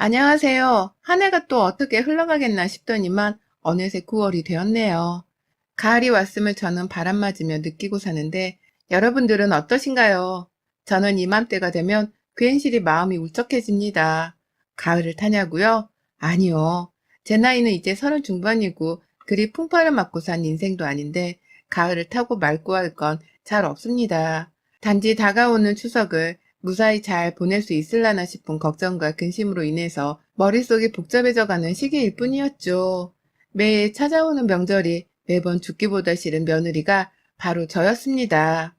안녕하세요. 한 해가 또 어떻게 흘러가겠나 싶더니만 어느새 9월이 되었네요. 가을이 왔음을 저는 바람 맞으며 느끼고 사는데 여러분들은 어떠신가요? 저는 이맘때가 되면 괜시리 마음이 울적해집니다. 가을을 타냐고요? 아니요. 제 나이는 이제 30 중반이고 그리 풍파를 맞고 산 인생도 아닌데 가을을 타고 말고 할 건 잘 없습니다. 단지 다가오는 추석을 무사히 잘 보낼 수 있을라나 싶은 걱정과 근심으로 인해서 머릿속이 복잡해져가는 시기일 뿐이었죠. 매해 찾아오는 명절이 매번 죽기보다 싫은 며느리가 바로 저였습니다.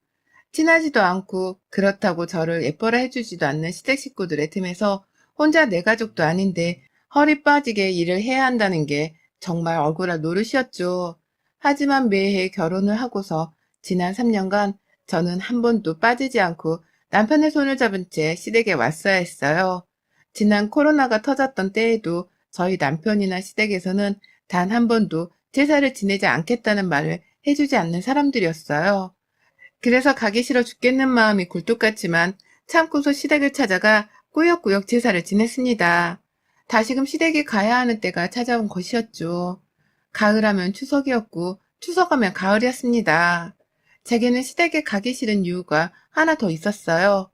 친하지도 않고 그렇다고 저를 예뻐라 해주지도 않는 시댁 식구들의 틈에서 혼자 내 가족도 아닌데 허리 빠지게 일을 해야 한다는 게 정말 억울한 노릇이었죠. 하지만 매해 결혼을 하고서 지난 3년간 저는 한 번도 빠지지 않고 남편의 손을 잡은 채 시댁에 왔어야 했어요. 지난 코로나가 터졌던 때에도 저희 남편이나 시댁에서는 단 한 번도 제사를 지내지 않겠다는 말을 해주지 않는 사람들이었어요. 그래서 가기 싫어 죽겠는 마음이 굴뚝 같지만 참고서 시댁을 찾아가 꾸역꾸역 제사를 지냈습니다. 다시금 시댁에 가야 하는 때가 찾아온 것이었죠. 가을하면 추석이었고 추석하면 가을이었습니다. 제게는 시댁에 가기 싫은 이유가 하나 더 있었어요.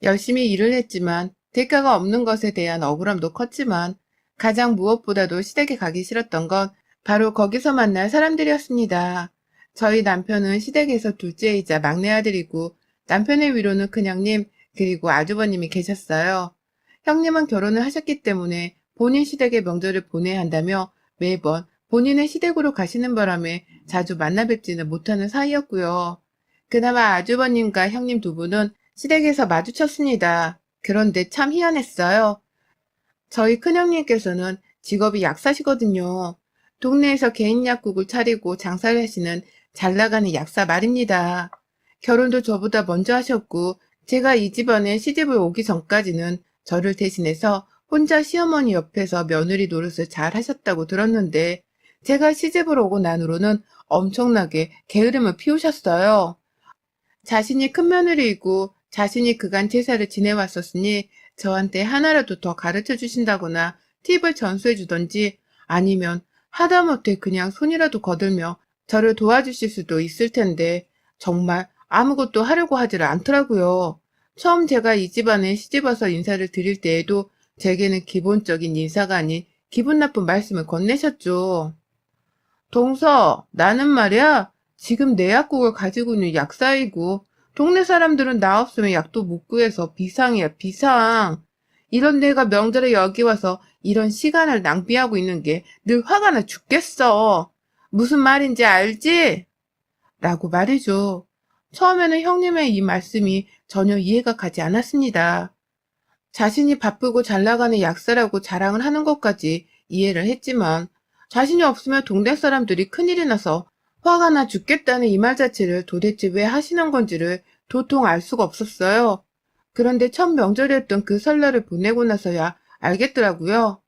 열심히 일을 했지만 대가가 없는 것에 대한 억울함도 컸지만 가장 무엇보다도 시댁에 가기 싫었던 건 바로 거기서 만날 사람들이었습니다. 저희 남편은 시댁에서 둘째이자 막내 아들이고 남편의 위로는 큰형님 그리고 아주버님이 계셨어요. 형님은 결혼을 하셨기 때문에 본인 시댁에 명절을 보내야 한다며 매번 본인의 시댁으로 가시는 바람에 자주 만나 뵙지는 못하는 사이였고요. 그나마 아주버님과 형님 두 분은 시댁에서 마주쳤습니다. 그런데 참 희한했어요. 저희 큰형님께서는 직업이 약사시거든요. 동네에서 개인 약국을 차리고 장사를 하시는 잘 나가는 약사 말입니다. 결혼도 저보다 먼저 하셨고 제가 이 집안에 시집을 오기 전까지는 저를 대신해서 혼자 시어머니 옆에서 며느리 노릇을 잘 하셨다고 들었는데 제가 시집을 오고 난 후로는 엄청나게 게으름을 피우셨어요. 자신이 큰 며느리이고 자신이 그간 제사를 지내왔었으니 저한테 하나라도 더 가르쳐 주신다거나 팁을 전수해 주던지 아니면 하다못해 그냥 손이라도 거들며 저를 도와주실 수도 있을 텐데 정말 아무것도 하려고 하지를 않더라고요. 처음 제가 이 집안에 시집와서 인사를 드릴 때에도 제게는 기본적인 인사가 아닌 기분 나쁜 말씀을 건네셨죠. 동서, 나는 말이야, 지금 내 약국을 가지고 있는 약사이고, 동네 사람들은 나 없으면 약도 못 구해서 비상이야, 비상. 이런 내가 명절에 여기 와서 이런 시간을 낭비하고 있는 게 늘 화가 나 죽겠어. 무슨 말인지 알지? 라고 말이죠. 처음에는 형님의 이 말씀이 전혀 이해가 가지 않았습니다. 자신이 바쁘고 잘 나가는 약사라고 자랑을 하는 것까지 이해를 했지만 자신이 없으면 동네 사람들이 큰일이 나서 화가 나 죽겠다는 이 말 자체를 도대체 왜 하시는 건지를 도통 알 수가 없었어요. 그런데 첫 명절이었던 그 설날을 보내고 나서야 알겠더라고요.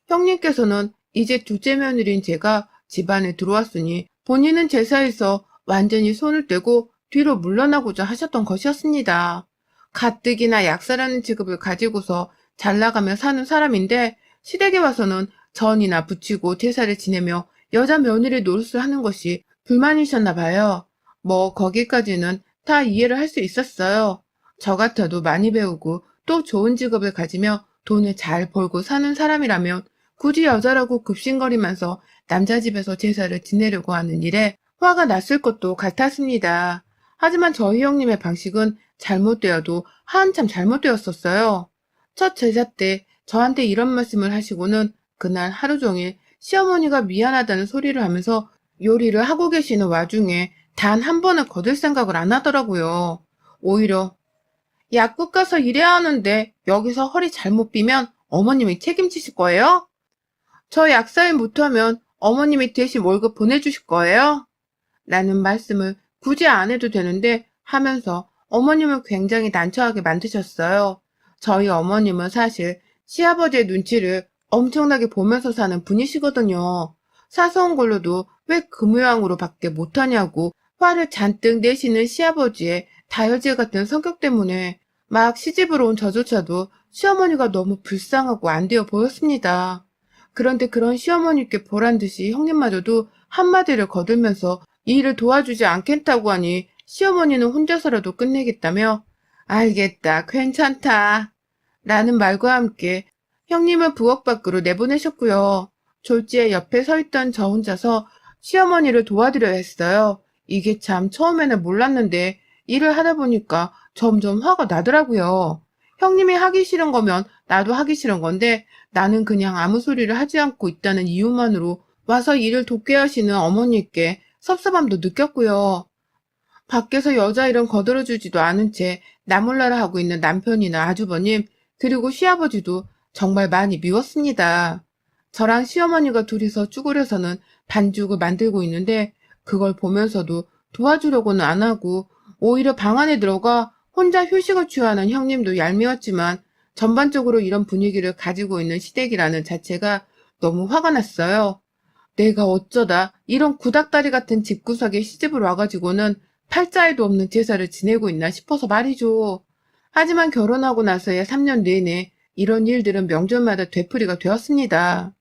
형님께서는 이제 둘째 며느리인 제가 집안에 들어왔으니 본인은 제사에서 완전히 손을 떼고 뒤로 물러나고자 하셨던 것이었습니다. 가뜩이나 약사라는 직업을 가지고서 잘 나가며 사는 사람인데 시댁에 와서는 전이나 부치고 제사를 지내며 여자 며느리 노릇을 하는 것이 불만이셨나 봐요. 뭐 거기까지는 다 이해를 할 수 있었어요. 저 같아도 많이 배우고 또 좋은 직업을 가지며 돈을 잘 벌고 사는 사람이라면 굳이 여자라고 급신거리면서 남자 집에서 제사를 지내려고 하는 일에 화가 났을 것도 같았습니다. 하지만 저희 형님의 방식은 잘못되어도 한참 잘못되었었어요. 첫 제사 때 저한테 이런 말씀을 하시고는 그날 하루 종일 시어머니가 미안하다는 소리를 하면서 요리를 하고 계시는 와중에 단 한 번을 거들 생각을 안 하더라고요. 오히려 약국 가서 일해야 하는데 여기서 허리 잘못 삐면 어머님이 책임지실 거예요? 저 약사일 못하면 어머님이 대신 월급 보내주실 거예요? 라는 말씀을 굳이 안 해도 되는데 하면서 어머님을 굉장히 난처하게 만드셨어요. 저희 어머님은 사실 시아버지의 눈치를 엄청나게 보면서 사는 분이시거든요. 사소한 걸로도 왜 그 모양으로 밖에 못하냐고 화를 잔뜩 내시는 시아버지의 다혈질 같은 성격 때문에 막 시집으로 온 저조차도 시어머니가 너무 불쌍하고 안 되어 보였습니다. 그런데 그런 시어머니께 보란 듯이 형님마저도 한마디를 거들면서 이 일을 도와주지 않겠다고 하니 시어머니는 혼자서라도 끝내겠다며 알겠다, 괜찮다 라는 말과 함께 형님을 부엌 밖으로 내보내셨고요. 졸지에 옆에 서 있던 저 혼자서 시어머니를 도와드려야 했어요. 이게 참 처음에는 몰랐는데 일을 하다 보니까 점점 화가 나더라고요. 형님이 하기 싫은 거면 나도 하기 싫은 건데 나는 그냥 아무 소리를 하지 않고 있다는 이유만으로 와서 일을 돕게 하시는 어머니께 섭섭함도 느꼈고요. 밖에서 여자일은 거들어주지도 않은 채 나몰라라 하고 있는 남편이나 아주버님, 그리고 시아버지도 정말 많이 미웠습니다. 저랑 시어머니가 둘이서 쭈그려서는 반죽을 만들고 있는데 그걸 보면서도 도와주려고는 안 하고 오히려 방 안에 들어가 혼자 휴식을 취하는 형님도 얄미웠지만 전반적으로 이런 분위기를 가지고 있는 시댁이라는 자체가 너무 화가 났어요. 내가 어쩌다 이런 구닥다리 같은 집구석에 시집을 와가지고는 팔자에도 없는 제사를 지내고 있나 싶어서 말이죠. 하지만 결혼하고 나서의 3년 내내 이런 일들은 명절마다 되풀이가 되었습니다.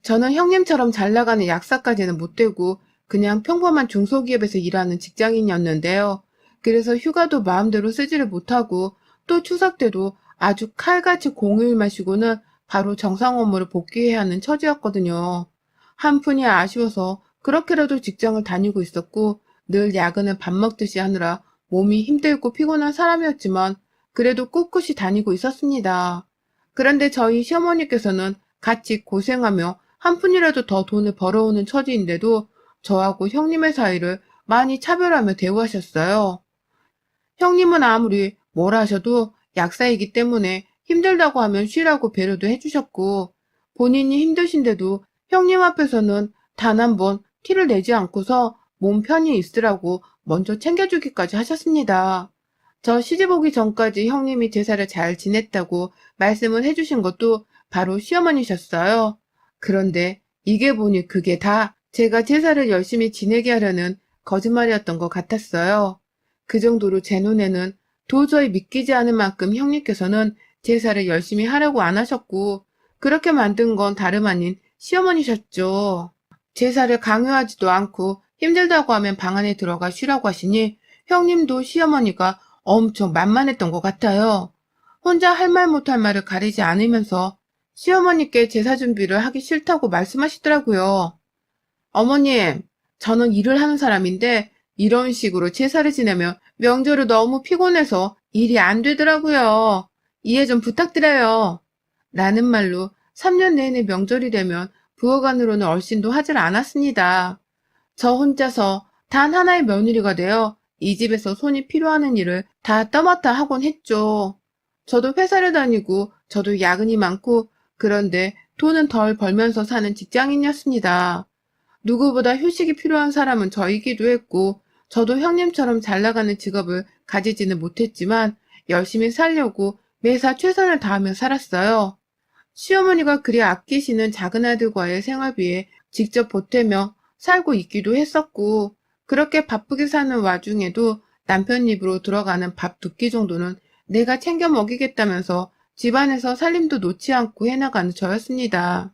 저는 형님처럼 잘 나가는 약사까지는 못 되고 그냥 평범한 중소기업에서 일하는 직장인이었는데요. 그래서 휴가도 마음대로 쓰지를 못하고 또 추석 때도 아주 칼같이 공휴일만 쉬고는 바로 정상 업무를 복귀해야 하는 처지였거든요. 한푼이 아쉬워서 그렇게라도 직장을 다니고 있었고 늘 야근을 밥 먹듯이 하느라 몸이 힘들고 피곤한 사람이었지만 그래도 꿋꿋이 다니고 있었습니다. 그런데 저희 시어머니께서는 같이 고생하며 한 푼이라도 더 돈을 벌어오는 처지인데도 저하고 형님의 사이를 많이 차별하며 대우하셨어요. 형님은 아무리 뭘 하셔도 약사이기 때문에 힘들다고 하면 쉬라고 배려도 해주셨고 본인이 힘드신데도 형님 앞에서는 단 한 번 티를 내지 않고서 몸 편히 있으라고 먼저 챙겨주기까지 하셨습니다. 저 시집 오기 전까지 형님이 제사를 잘 지냈다고 말씀을 해주신 것도 바로 시어머니셨어요. 그런데 이게 보니 그게 다 제가 제사를 열심히 지내게 하려는 거짓말이었던 것 같았어요. 그 정도로 제 눈에는 도저히 믿기지 않을 만큼 형님께서는 제사를 열심히 하려고 안 하셨고 그렇게 만든 건 다름 아닌 시어머니셨죠. 제사를 강요하지도 않고 힘들다고 하면 방 안에 들어가 쉬라고 하시니 형님도 시어머니가 엄청 만만했던 것 같아요. 혼자 할 말 못할 말을 가리지 않으면서 시어머니께 제사 준비를 하기 싫다고 말씀하시더라고요. 어머님, 저는 일을 하는 사람인데 이런 식으로 제사를 지내면 명절을 너무 피곤해서 일이 안 되더라고요. 이해 좀 부탁드려요. 라는 말로 3년 내내 명절이 되면 부엌 안으로는 얼씬도 하질 않았습니다. 저 혼자서 단 하나의 며느리가 되어 이 집에서 손이 필요하는 일을 다 떠맡아 하곤 했죠. 저도 회사를 다니고 저도 야근이 많고 그런데 돈은 덜 벌면서 사는 직장인이었습니다. 누구보다 휴식이 필요한 사람은 저이기도 했고 저도 형님처럼 잘 나가는 직업을 가지지는 못했지만 열심히 살려고 매사 최선을 다하며 살았어요. 시어머니가 그리 아끼시는 작은 아들과의 생활비에 직접 보태며 살고 있기도 했었고 그렇게 바쁘게 사는 와중에도 남편 입으로 들어가는 밥 두 끼 정도는 내가 챙겨 먹이겠다면서 집안에서 살림도 놓지 않고 해나가는 저였습니다.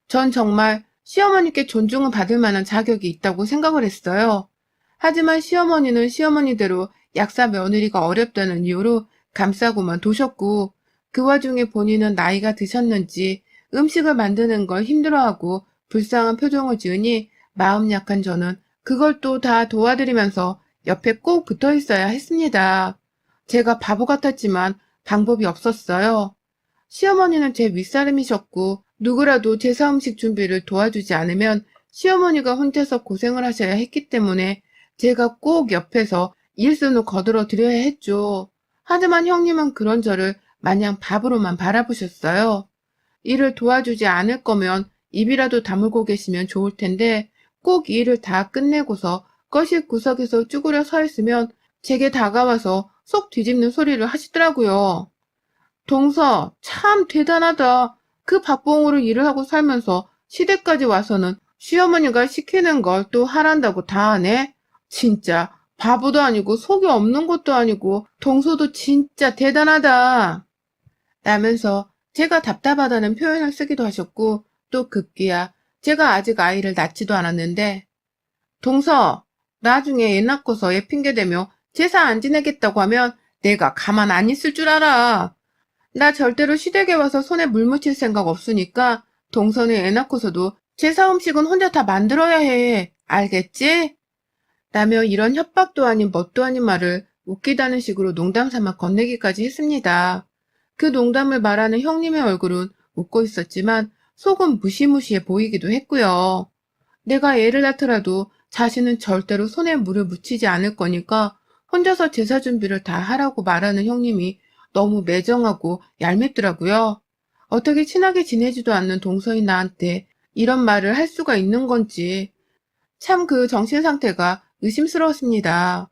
전 정말 시어머니께 존중을 받을 만한 자격이 있다고 생각을 했어요. 하지만 시어머니는 시어머니대로 약사 며느리가 어렵다는 이유로 감싸고만 두셨고 그 와중에 본인은 나이가 드셨는지 음식을 만드는 걸 힘들어하고 불쌍한 표정을 지으니 마음 약한 저는 그걸 또 다 도와드리면서 옆에 꼭 붙어 있어야 했습니다. 제가 바보 같았지만 방법이 없었어요. 시어머니는 제 윗사람이셨고 누구라도 제사 음식 준비를 도와주지 않으면 시어머니가 혼자서 고생을 하셔야 했기 때문에 제가 꼭 옆에서 일손을 거들어 드려야 했죠. 하지만 형님은 그런 저를 마냥 밥으로만 바라보셨어요. 일을 도와주지 않을 거면 입이라도 다물고 계시면 좋을 텐데 꼭 일을 다 끝내고서 거실 구석에서 쭈그려 서 있으면 제게 다가와서 속 뒤집는 소리를 하시더라고요. 동서, 참 대단하다. 그 박봉으로 일을 하고 살면서 시댁까지 와서는 시어머니가 시키는 걸 또 하란다고 다 하네? 진짜 바보도 아니고 속이 없는 것도 아니고 동서도 진짜 대단하다. 라면서 제가 답답하다는 표현을 쓰기도 하셨고 또 급기야 제가 아직 아이를 낳지도 않았는데 동서 나중에 애 낳고서 애 핑계대며 제사 안 지내겠다고 하면 내가 가만 안 있을 줄 알아. 나 절대로 시댁에 와서 손에 물 묻힐 생각 없으니까 동서는 애 낳고서도 제사 음식은 혼자 다 만들어야 해. 알겠지? 라며 이런 협박도 아닌 뭣도 아닌 말을 웃기다는 식으로 농담 삼아 건네기까지 했습니다. 그 농담을 말하는 형님의 얼굴은 웃고 있었지만 속은 무시무시해 보이기도 했고요. 내가 애를 낳더라도 자신은 절대로 손에 물을 묻히지 않을 거니까 혼자서 제사 준비를 다 하라고 말하는 형님이 너무 매정하고 얄밉더라고요. 어떻게 친하게 지내지도 않는 동서인 나한테 이런 말을 할 수가 있는 건지 참 그 정신 상태가 의심스러웠습니다.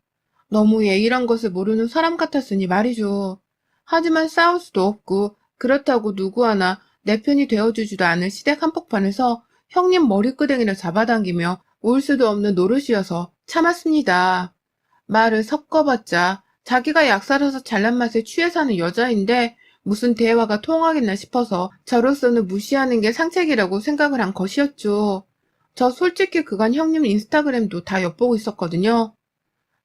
너무 예의란 것을 모르는 사람 같았으니 말이죠. 하지만 싸울 수도 없고 그렇다고 누구 하나 내 편이 되어주지도 않을 시댁 한복판에서 형님 머리끄댕이를 잡아당기며 올 수도 없는 노릇이어서 참았습니다. 말을 섞어봤자 자기가 약살아서 잘난 맛에 취해 사는 여자인데 무슨 대화가 통하겠나 싶어서 저로서는 무시하는 게 상책이라고 생각을 한 것이었죠. 저 솔직히 그간 형님 인스타그램도 다 엿보고 있었거든요.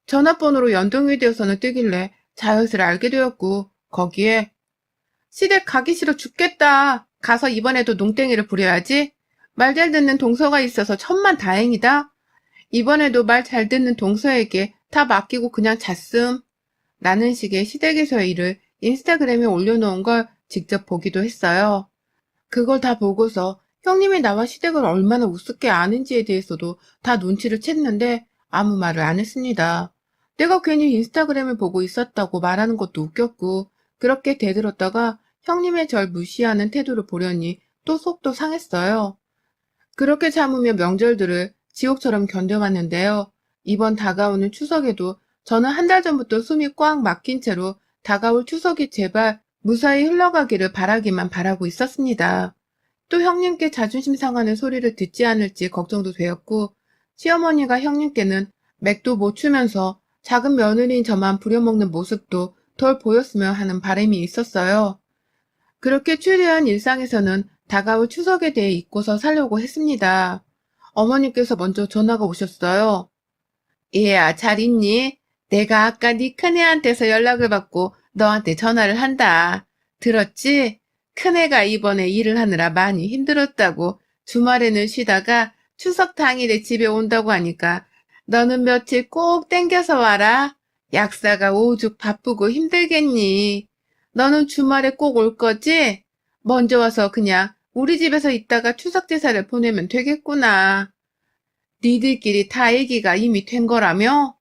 전화번호로 연동이 되어서는 뜨길래 자엿을 알게 되었고 거기에 시댁 가기 싫어 죽겠다. 가서 이번에도 농땡이를 부려야지. 말 잘 듣는 동서가 있어서 천만 다행이다. 이번에도 말 잘 듣는 동서에게 다 맡기고 그냥 잤음. 라는 식의 시댁에서의 일을 인스타그램에 올려놓은 걸 직접 보기도 했어요. 그걸 다 보고서 형님이 나와 시댁을 얼마나 우습게 아는지에 대해서도 다 눈치를 챘는데 아무 말을 안 했습니다. 내가 괜히 인스타그램을 보고 있었다고 말하는 것도 웃겼고 그렇게 대들었다가 형님의 절 무시하는 태도를 보려니 또 속도 상했어요. 그렇게 참으며 명절들을 지옥처럼 견뎌왔는데요. 이번 다가오는 추석에도 저는 한 달 전부터 숨이 꽉 막힌 채로 다가올 추석이 제발 무사히 흘러가기를 바라기만 바라고 있었습니다. 또 형님께 자존심 상하는 소리를 듣지 않을지 걱정도 되었고 시어머니가 형님께는 맥도 못 추면서 작은 며느리인 저만 부려먹는 모습도 덜 보였으면 하는 바람이 있었어요. 그렇게 추리한 일상에서는 다가올 추석에 대해 잊고서 살려고 했습니다. 어머니께서 먼저 전화가 오셨어요. 얘야, 잘 있니? 내가 아까 네 큰애한테서 연락을 받고 너한테 전화를 한다. 들었지? 큰애가 이번에 일을 하느라 많이 힘들었다고 주말에는 쉬다가 추석 당일에 집에 온다고 하니까 너는 며칠 꼭 땡겨서 와라. 약사가 오죽 바쁘고 힘들겠니? 너는 주말에 꼭 올 거지? 먼저 와서 그냥 우리 집에서 있다가 추석 제사를 보내면 되겠구나. 니들끼리 다 얘기가 이미 된 거라며?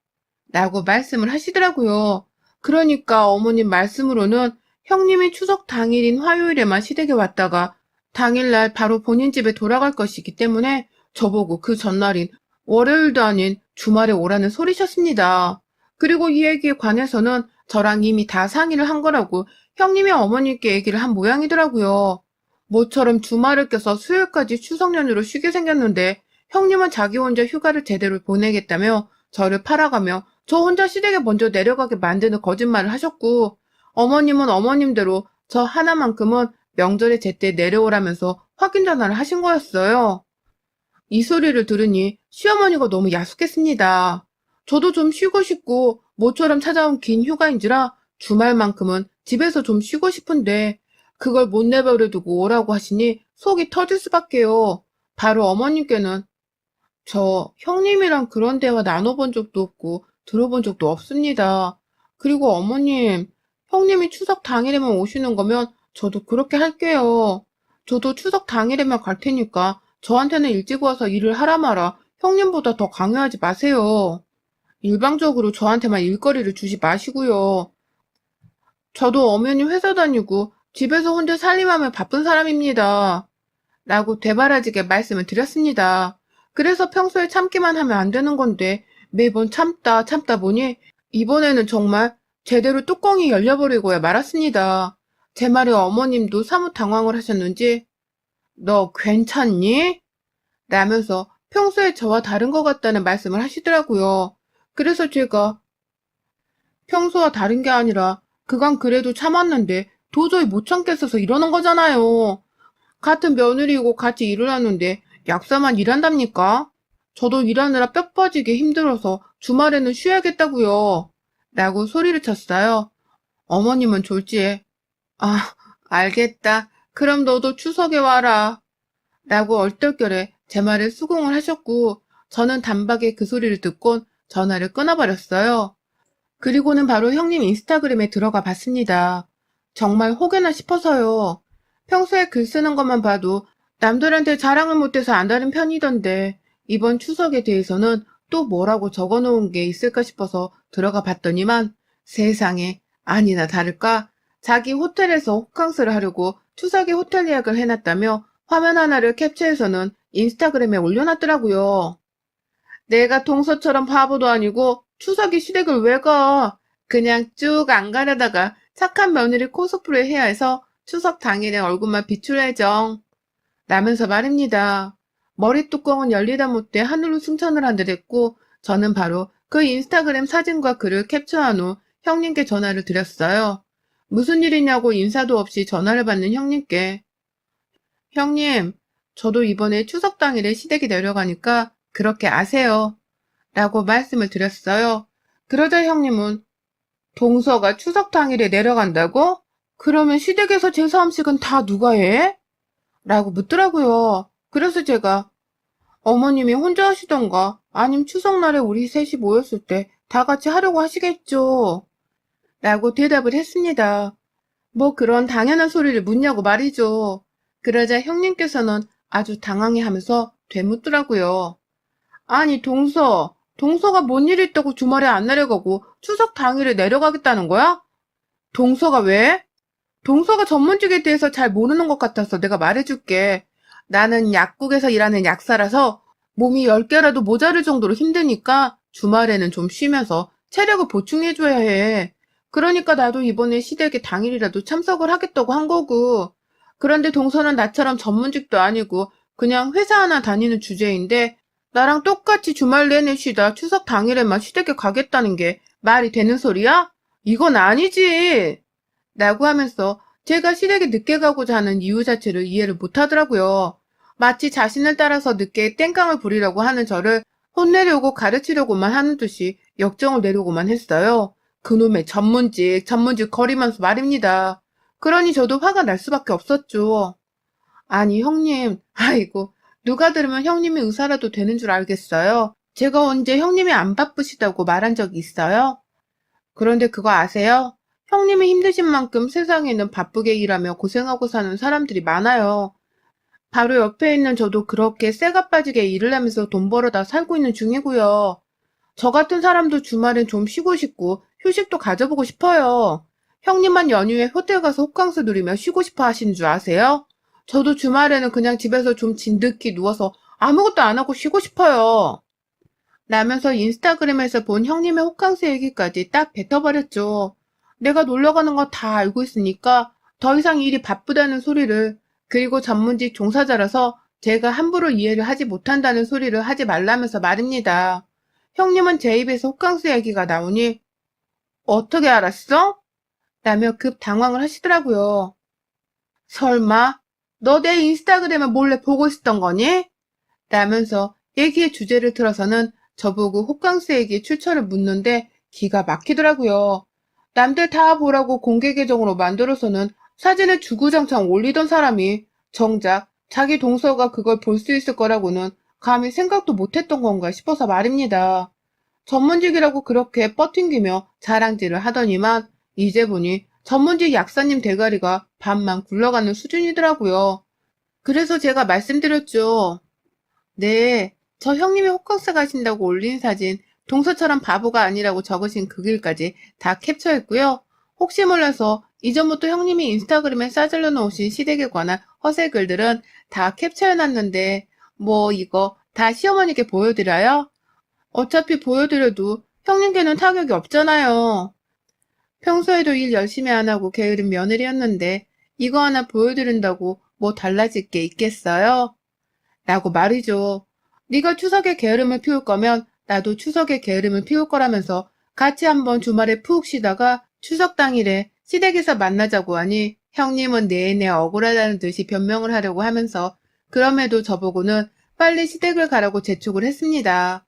라고 말씀을 하시더라고요. 그러니까 어머님 말씀으로는 형님이 추석 당일인 화요일에만 시댁에 왔다가 당일날 바로 본인 집에 돌아갈 것이기 때문에 저보고 그 전날인 월요일도 아닌 주말에 오라는 소리셨습니다. 그리고 이 얘기에 관해서는 저랑 이미 다 상의를 한 거라고 형님이 어머니께 얘기를 한 모양이더라고요. 모처럼 주말을 껴서 수요일까지 추석 연휴로 쉬게 생겼는데 형님은 자기 혼자 휴가를 제대로 보내겠다며 저를 팔아가며 저 혼자 시댁에 먼저 내려가게 만드는 거짓말을 하셨고 어머님은 어머님대로 저 하나만큼은 명절에 제때 내려오라면서 확인 전화를 하신 거였어요. 이 소리를 들으니 시어머니가 너무 야속했습니다. 저도 좀 쉬고 싶고 모처럼 찾아온 긴 휴가인지라 주말만큼은 집에서 좀 쉬고 싶은데 그걸 못 내버려 두고 오라고 하시니 속이 터질 수밖에요. 바로 어머님께는 저 형님이랑 그런 대화 나눠본 적도 없고 들어본 적도 없습니다. 그리고 어머님, 형님이 추석 당일에만 오시는 거면 저도 그렇게 할게요. 저도 추석 당일에만 갈 테니까 저한테는 일찍 와서 일을 하라 마라 형님보다 더 강요하지 마세요. 일방적으로 저한테만 일거리를 주지 마시고요. 저도 엄연히 회사 다니고 집에서 혼자 살림하며 바쁜 사람입니다. 라고 되바라지게 말씀을 드렸습니다. 그래서 평소에 참기만 하면 안 되는 건데 매번 참다 보니 이번에는 정말 제대로 뚜껑이 열려버리고야 말았습니다. 제 말에 어머님도 사뭇 당황을 하셨는지 너 괜찮니? 라면서 평소에 저와 다른 것 같다는 말씀을 하시더라고요. 그래서 제가 평소와 다른 게 아니라 그간 그래도 참았는데 도저히 못 참겠어서 이러는 거잖아요. 같은 며느리고 같이 일을 하는데 약사만 일한답니까? 저도 일하느라 뼈 빠지게 힘들어서 주말에는 쉬어야겠다고요. 라고 소리를 쳤어요. 어머님은 졸지에 아, 알겠다. 그럼 너도 추석에 와라. 라고 얼떨결에 제 말에 수긍을 하셨고 저는 단박에 그 소리를 듣곤 전화를 끊어버렸어요. 그리고는 바로 형님 인스타그램에 들어가 봤습니다. 정말 혹여나 싶어서요. 평소에 글 쓰는 것만 봐도 남들한테 자랑을 못해서 안다는 편이던데 이번 추석에 대해서는 또 뭐라고 적어놓은 게 있을까 싶어서 들어가 봤더니만 세상에 아니나 다를까 자기 호텔에서 호캉스를 하려고 추석에 호텔 예약을 해놨다며 화면 하나를 캡처해서는 인스타그램에 올려놨더라고요. 내가 동서처럼 바보도 아니고 추석에 시댁을 왜 가? 그냥 쭉 안 가려다가 착한 며느리 코스프레 해야 해서 추석 당일에 얼굴만 비출 예정. 라면서 말입니다. 머리 뚜껑은 열리다 못해 하늘로 승천을 하더랬고 저는 바로 그 인스타그램 사진과 글을 캡처한 후 형님께 전화를 드렸어요. 무슨 일이냐고 인사도 없이 전화를 받는 형님께 형님, 저도 이번에 추석 당일에 시댁이 내려가니까 그렇게 아세요. 라고 말씀을 드렸어요. 그러자 형님은 동서가 추석 당일에 내려간다고? 그러면 시댁에서 제사 음식은 다 누가 해? 라고 묻더라고요. 그래서 제가 어머님이 혼자 하시던가 아님 추석날에 우리 셋이 모였을 때 다 같이 하려고 하시겠죠. 라고 대답을 했습니다. 뭐 그런 당연한 소리를 묻냐고 말이죠. 그러자 형님께서는 아주 당황해하면서 되묻더라고요. 아니 동서가 뭔 일 있다고 주말에 안 내려가고 추석 당일에 내려가겠다는 거야? 동서가 왜? 동서가 전문직에 대해서 잘 모르는 것 같아서 내가 말해줄게. 나는 약국에서 일하는 약사라서 몸이 10개라도 모자랄 정도로 힘드니까 주말에는 좀 쉬면서 체력을 보충해줘야 해. 그러니까 나도 이번에 시댁에 당일이라도 참석을 하겠다고 한 거고. 그런데 동서는 나처럼 전문직도 아니고 그냥 회사 하나 다니는 주제인데 나랑 똑같이 주말 내내 쉬다 추석 당일에만 시댁에 가겠다는 게 말이 되는 소리야? 이건 아니지. 라고 하면서 제가 시댁에 늦게 가고자 하는 이유 자체를 이해를 못하더라고요. 마치 자신을 따라서 늦게 땡깡을 부리려고 하는 저를 혼내려고 가르치려고만 하는 듯이 역정을 내려고만 했어요. 그놈의 전문직 거리면서 말입니다. 그러니 저도 화가 날 수밖에 없었죠. 아니 형님, 아이고 누가 들으면 형님이 의사라도 되는 줄 알겠어요. 제가 언제 형님이 안 바쁘시다고 말한 적이 있어요? 그런데 그거 아세요? 형님이 힘드신 만큼 세상에는 바쁘게 일하며 고생하고 사는 사람들이 많아요. 바로 옆에 있는 저도 그렇게 쇠가 빠지게 일을 하면서 돈 벌어다 살고 있는 중이고요. 저 같은 사람도 주말엔 좀 쉬고 싶고 휴식도 가져보고 싶어요. 형님만 연휴에 호텔 가서 호캉스 누리며 쉬고 싶어 하시는 줄 아세요? 저도 주말에는 그냥 집에서 좀 진득히 누워서 아무것도 안 하고 쉬고 싶어요. 라면서 인스타그램에서 본 형님의 호캉스 얘기까지 딱 뱉어버렸죠. 내가 놀러 가는 거 다 알고 있으니까 더 이상 일이 바쁘다는 소리를 그리고 전문직 종사자라서 제가 함부로 이해를 하지 못한다는 소리를 하지 말라면서 말입니다. 형님은 제 입에서 호캉스 얘기가 나오니 어떻게 알았어? 라며 급 당황을 하시더라고요. 설마 너 내 인스타그램을 몰래 보고 있었던 거니? 라면서 얘기의 주제를 틀어서는 저보고 호캉스 얘기 출처를 묻는데 기가 막히더라고요. 남들 다 보라고 공개 계정으로 만들어서는 사진을 주구장창 올리던 사람이 정작 자기 동서가 그걸 볼 수 있을 거라고는 감히 생각도 못했던 건가 싶어서 말입니다. 전문직이라고 그렇게 뻗팅기며 자랑질을 하더니만 이제 보니 전문직 약사님 대가리가 반만 굴러가는 수준이더라고요. 그래서 제가 말씀드렸죠. 네, 저 형님이 호캉스 가신다고 올린 사진 동서처럼 바보가 아니라고 적으신 그 글까지 다 캡처했고요. 혹시 몰라서 이전부터 형님이 인스타그램에 싸질러 놓으신 시댁에 관한 허세 글들은 다 캡처해놨는데 뭐 이거 다 시어머니께 보여드려요? 어차피 보여드려도 형님께는 타격이 없잖아요. 평소에도 일 열심히 안 하고 게으른 며느리였는데 이거 하나 보여드린다고 뭐 달라질 게 있겠어요? 라고 말이죠. 네가 추석에 게으름을 피울 거면 나도 추석에 게으름을 피울 거라면서 같이 한번 주말에 푹 쉬다가 추석 당일에 시댁에서 만나자고 하니 형님은 내내 억울하다는 듯이 변명을 하려고 하면서 그럼에도 저보고는 빨리 시댁을 가라고 재촉을 했습니다.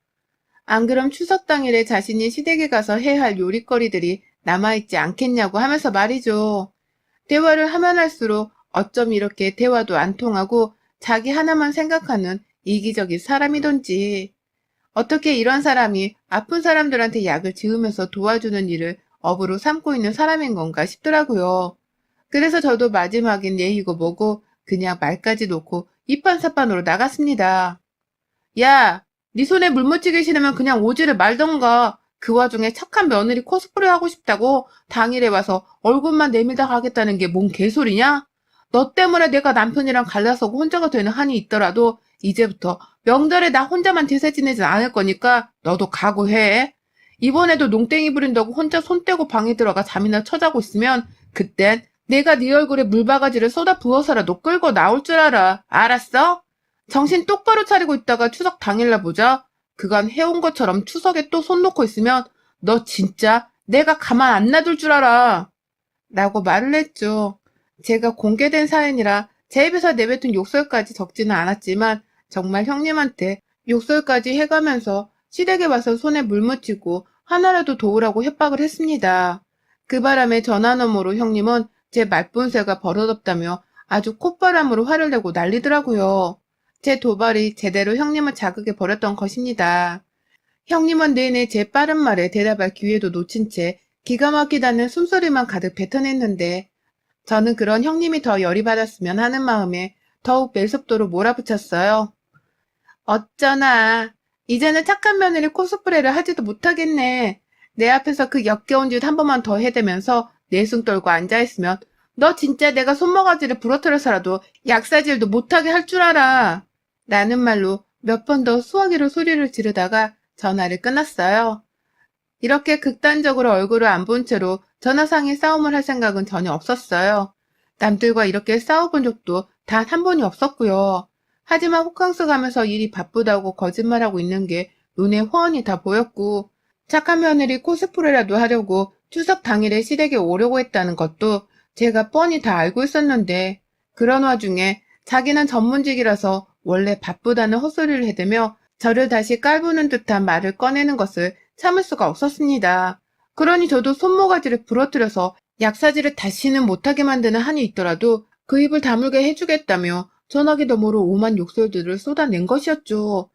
안 그럼 추석 당일에 자신이 시댁에 가서 해야 할 요리거리들이 남아있지 않겠냐고 하면서 말이죠. 대화를 하면 할수록 어쩜 이렇게 대화도 안 통하고 자기 하나만 생각하는 이기적인 사람이던지. 어떻게 이런 사람이 아픈 사람들한테 약을 지으면서 도와주는 일을 업으로 삼고 있는 사람인 건가 싶더라고요. 그래서 저도 마지막엔 예의고 뭐고 그냥 말까지 놓고 이판사판으로 나갔습니다. 야, 네 손에 물 묻히기 싫으면 그냥 오지를 말던가. 그 와중에 착한 며느리 코스프레 하고 싶다고 당일에 와서 얼굴만 내밀다 가겠다는 게 뭔 개소리냐? 너 때문에 내가 남편이랑 갈라서고 혼자가 되는 한이 있더라도 이제부터 명절에 나 혼자만 제사 지내진 않을 거니까 너도 각오해. 이번에도 농땡이 부린다고 혼자 손 떼고 방에 들어가 잠이나 쳐자고 있으면 그땐 내가 네 얼굴에 물바가지를 쏟아 부어서라도 끌고 나올 줄 알아. 알았어? 정신 똑바로 차리고 있다가 추석 당일날 보자. 그간 해온 것처럼 추석에 또 손 놓고 있으면 너 진짜 내가 가만 안 놔둘 줄 알아. 라고 말을 했죠. 제가 공개된 사연이라 제 입에서 내뱉은 욕설까지 적지는 않았지만 정말 형님한테 욕설까지 해가면서 시댁에 와서 손에 물 묻히고 하나라도 도우라고 협박을 했습니다. 그 바람에 전화 너머로 형님은 제 말본새가 버릇없다며 아주 콧바람으로 화를 내고 난리더라고요. 제 도발이 제대로 형님을 자극해 버렸던 것입니다. 형님은 내내 제 빠른 말에 대답할 기회도 놓친 채 기가 막히다는 숨소리만 가득 뱉어냈는데 저는 그런 형님이 더 열이 받았으면 하는 마음에 더욱 매섭도로 몰아붙였어요. 어쩌나 이제는 착한 며느리 코스프레를 하지도 못하겠네. 내 앞에서 그 역겨운 짓 한 번만 더 해대면서 내숭 떨고 앉아있으면 너 진짜 내가 손모가지를 부러뜨려서라도 약사질도 못하게 할 줄 알아. 라는 말로 몇 번 더 수화기로 소리를 지르다가 전화를 끊었어요. 이렇게 극단적으로 얼굴을 안 본 채로 전화상에 싸움을 할 생각은 전혀 없었어요. 남들과 이렇게 싸워본 적도 단 한 번이 없었고요. 하지만 호캉스 가면서 일이 바쁘다고 거짓말하고 있는 게 눈에 훤히 다 보였고 착한 며느리 코스프레라도 하려고 추석 당일에 시댁에 오려고 했다는 것도 제가 뻔히 다 알고 있었는데 그런 와중에 자기는 전문직이라서 원래 바쁘다는 헛소리를 해대며 저를 다시 깔보는 듯한 말을 꺼내는 것을 참을 수가 없었습니다. 그러니 저도 손모가지를 부러뜨려서 약사질을 다시는 못하게 만드는 한이 있더라도 그 입을 다물게 해주겠다며 전화기 너머로 오만 욕설들을 쏟아낸 것이었죠.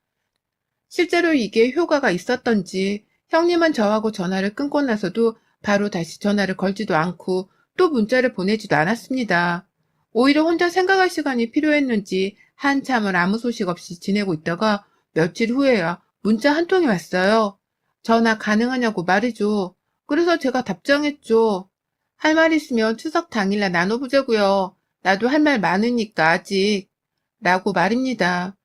실제로 이게 효과가 있었던지 형님은 저하고 전화를 끊고 나서도 바로 다시 전화를 걸지도 않고 또 문자를 보내지도 않았습니다. 오히려 혼자 생각할 시간이 필요했는지 한참을 아무 소식 없이 지내고 있다가 며칠 후에야 문자 한 통이 왔어요. 전화 가능하냐고 말이죠. 그래서 제가 답장했죠. 할 말 있으면 추석 당일날 나눠보자고요. 나도 할 말 많으니까 아직. 라고 말입니다.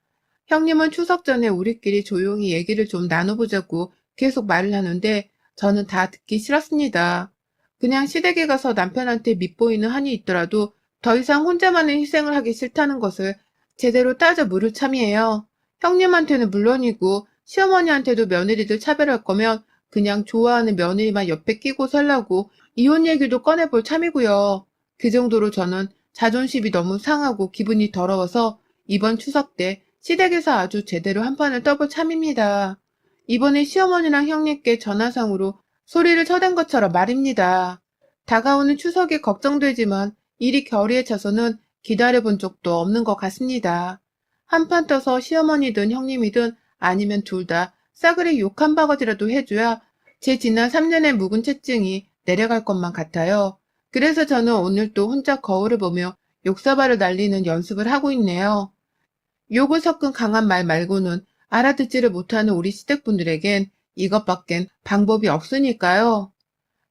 형님은 추석 전에 우리끼리 조용히 얘기를 좀 나눠보자고 계속 말을 하는데 저는 다 듣기 싫었습니다. 그냥 시댁에 가서 남편한테 밉보이는 한이 있더라도 더 이상 혼자만의 희생을 하기 싫다는 것을 제대로 따져 물을 참이에요. 형님한테는 물론이고 시어머니한테도 며느리들 차별할 거면 그냥 좋아하는 며느리만 옆에 끼고 살라고 이혼 얘기도 꺼내볼 참이고요. 그 정도로 저는 자존심이 너무 상하고 기분이 더러워서 이번 추석 때 시댁에서 아주 제대로 한판을 떠볼 참입니다. 이번에 시어머니랑 형님께 전화상으로 소리를 쳐댄 것처럼 말입니다. 다가오는 추석이 걱정되지만 일이 결의에 차서는 기다려본 적도 없는 것 같습니다. 한판 떠서 시어머니든 형님이든 아니면 둘 다 싸그리 욕 한 바가지라도 해줘야 제 지난 3년의 묵은 채증이 내려갈 것만 같아요. 그래서 저는 오늘 또 혼자 거울을 보며 욕사발을 날리는 연습을 하고 있네요. 욕을 섞은 강한 말 말고는 알아듣지를 못하는 우리 시댁분들에겐 이것밖엔 방법이 없으니까요.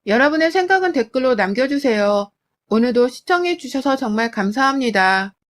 여러분의 생각은 댓글로 남겨주세요. 오늘도 시청해주셔서 정말 감사합니다.